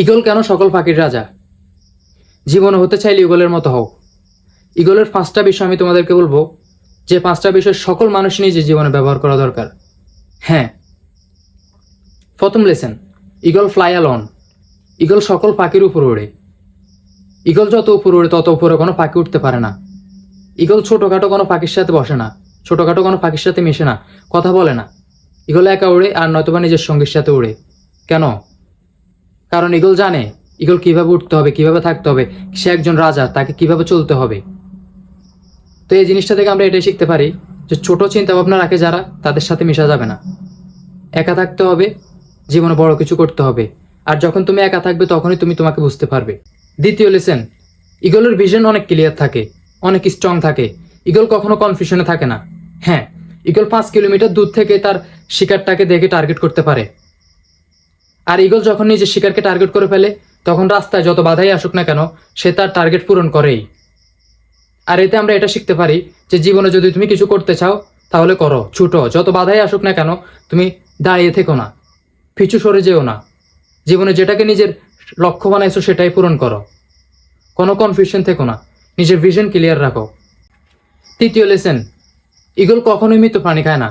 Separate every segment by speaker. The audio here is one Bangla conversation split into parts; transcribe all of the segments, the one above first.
Speaker 1: ঈগল কেন সকল পাখির রাজা? জীবনে হতে চাইলে ঈগলের মতো হও। ঈগলের 5টা বিষয় আমি তোমাদেরকে বলবো, যে 5টা বিষয় সকল মানুষ নিজের জীবনে ব্যবহার করা দরকার। হ্যাঁ, প্রথম lesson, eagle fly alone. Eagle সকল পাখির উপর ওড়ে। ঈগল যত উপর ওড়ে তত উপরে কোনো পাখি উঠতে পারে না। ঈগল ছোটোখাটো কোনো পাখির সাথে বসে না, ছোটোখাটো কোনো পাখির সাথে মিশে না, কথা বলে না। ঈগল একা উড়ে, আর নয়তোবা নিজের সঙ্গীর সাথে উড়ে। কেন? কারণ ঈগল জানে ঈগল কিভাবে উঠতে হবে, কিভাবে থাকতে হবে, সে একজন রাজা, তাকে কিভাবে চলতে হবে। তো এই জিনিসটা থেকে আমরা এটাই শিখতে পারি যে ছোট চিন্তা ভাবনা রাখে যারা, তাদের সাথে মিশা যাবে না। একা থাকতে হবে, জীবনে বড় কিছু করতে হবে। আর যখন তুমি একা থাকবে তখনই তুমি তোমাকে বুঝতে পারবে। দ্বিতীয় লেসন, ঈগলের ভিশন অনেক ক্লিয়ার থাকে, অনেক স্ট্রং থাকে। ঈগল কখনো কনফিউশনে থাকে না। হ্যাঁ, ঈগল 5 কিলোমিটার দূর থেকে তার শিকারটাকে দেখে টার্গেট করতে পারে। আর ঈগল যখন নিজের শিকারকে টার্গেট করে ফেলে, তখন রাস্তায় যত বাধাই আসুক না কেন, সে তার টার্গেট পূরণ করেই। আর এতে আমরা এটা শিখতে পারি যে জীবনে যদি তুমি কিছু করতে চাও তাহলে করো, ছুটো, যত বাধাই আসুক না কেন, তুমি দাঁড়িয়ে থেকো না, পিছু সরে যেও না। জীবনে যেটাকে নিজের লক্ষ্য বানাইছো সেটাই পূরণ করো, কোনো কনফিউশন থেকো না, নিজের ভিশন ক্লিয়ার রাখো। তৃতীয় লেসন, ঈগল কখনোই মৃত প্রাণী খায় না।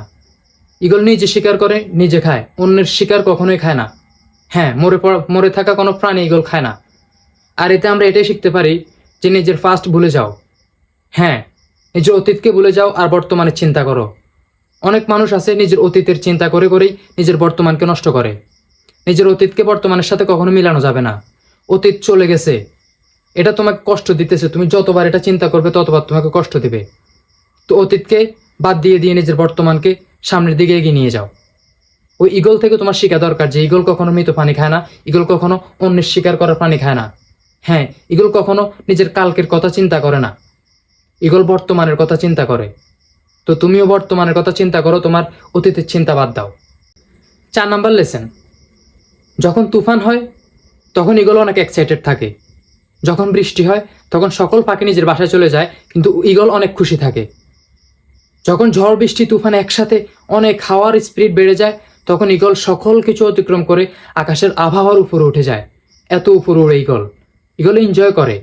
Speaker 1: ঈগল নিজে শিকার করে, নিজে খায়, অন্যের শিকার কখনোই খায় না। হ্যাঁ, মরে থাকা কোনো প্রাণী ঈগল খায় না। আর এতে আমরা এটাই শিখতে পারি যে নিজের ফাস্ট ভুলে যাও। হ্যাঁ, নিজের অতীতকে ভুলে যাও আর বর্তমানে চিন্তা করো। অনেক মানুষ আছে নিজের অতীতের চিন্তা করে করেই নিজের বর্তমানকে নষ্ট করে। নিজের অতীতকে বর্তমানের সাথে কখনো মিলানো যাবে না। অতীত চলে গেছে, এটা তোমাকে কষ্ট দিতেছে, তুমি যতবার এটা চিন্তা করবে ততবার তোমাকে কষ্ট দিবে। তো অতীতকে বাদ দিয়ে দিয়ে নিজের বর্তমানকে সামনের দিকে এগিয়ে নিয়ে যাও। ওই ঈগল থেকে তোমার শেখা দরকার যে ঈগল কখনো মৃত প্রাণী খায় না, ঈগল কখনো অন্যের শিকার করার প্রাণী খায় না। হ্যাঁ, ঈগল কখনো নিজের কালকের কথা চিন্তা করে না, ঈগল বর্তমানের কথা চিন্তা করে। তো তুমিও বর্তমানের কথা চিন্তা করো, তোমার অতীতের চিন্তা বাদ দাও। 4 নাম্বার লেসন, যখন তুফান হয় তখন ঈগল অনেক এক্সাইটেড থাকে। যখন বৃষ্টি হয় তখন সকল পাখি নিজের বাসায় চলে যায়, কিন্তু ঈগল অনেক খুশি থাকে। যখন ঝড় বৃষ্টি তুফান একসাথে অনেক হাওয়ার স্পিড বেড়ে যায়, তখন ঈগল সকল কিছু অতিক্রম করে আকাশের আবহাওয়ার উপরে উঠে যায়। এত উপরে উড়ে ঈগল, ঈগল এনজয় করে।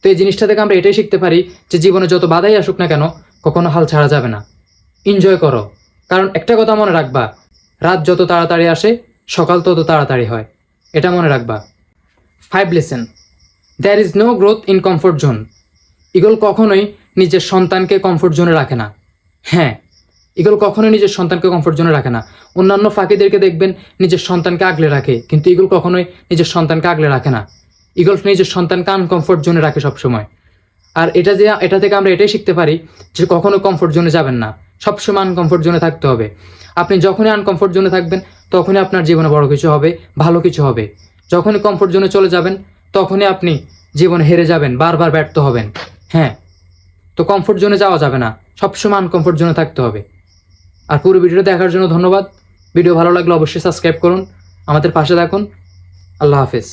Speaker 1: তো এই জিনিসটা থেকে আমরা এটাই শিখতে পারি যে জীবনে যত বাধাই আসুক না কেন, কখনো হাল ছাড়া যাবে না, এনজয় করো। কারণ একটা কথা মনে রাখবা, রাত যত তাড়াতাড়ি আসে সকাল তত তাড়াতাড়ি হয়, এটা মনে রাখবা। 5 lesson, there is no growth in comfort zone. Eagle কখনোই নিজের সন্তানকে কমফোর্ট জোনে রাখে না। হ্যাঁ, ঈগল কখনোই নিজের সন্তানকে কমফোর্ট জোনে রাখে না। অন্যান্য পাখিদেরকে দেখবেন নিজের সন্তানকে আগলে রাখে, কিন্তু ঈগল কখনোই নিজের সন্তানকে আগলে রাখে না। ঈগল নিজের সন্তানকে আনকমফোর্ট জোনে রাখে সবসময়। আর এটা থেকে আমরা এটাই শিখতে পারি যে কখনো কমফোর্ট জোনে যাবেন না, সবসময় আনকমফোর্ট জোনে থাকতে হবে। আপনি যখনই আনকমফোর্ট জোনে থাকবেন তখনই আপনার জীবনে বড় কিছু হবে, ভালো কিছু হবে। যখনই কমফোর্ট জোনে চলে যাবেন তখনই আপনি জীবনে হেরে যাবেন, বারবার ব্যর্থ হবেন। হ্যাঁ, তো কমফোর্ট জোনে যাওয়া যাবে না, সবসময় আনকমফোর্ট জোনে থাকতে হবে। আর পুরো ভিডিওটা দেখার জন্য ধন্যবাদ। ভিডিও ভালো লাগলে অবশ্যই সাবস্ক্রাইব করুন, আমাদের পাশে থাকুন। আল্লাহ হাফেজ।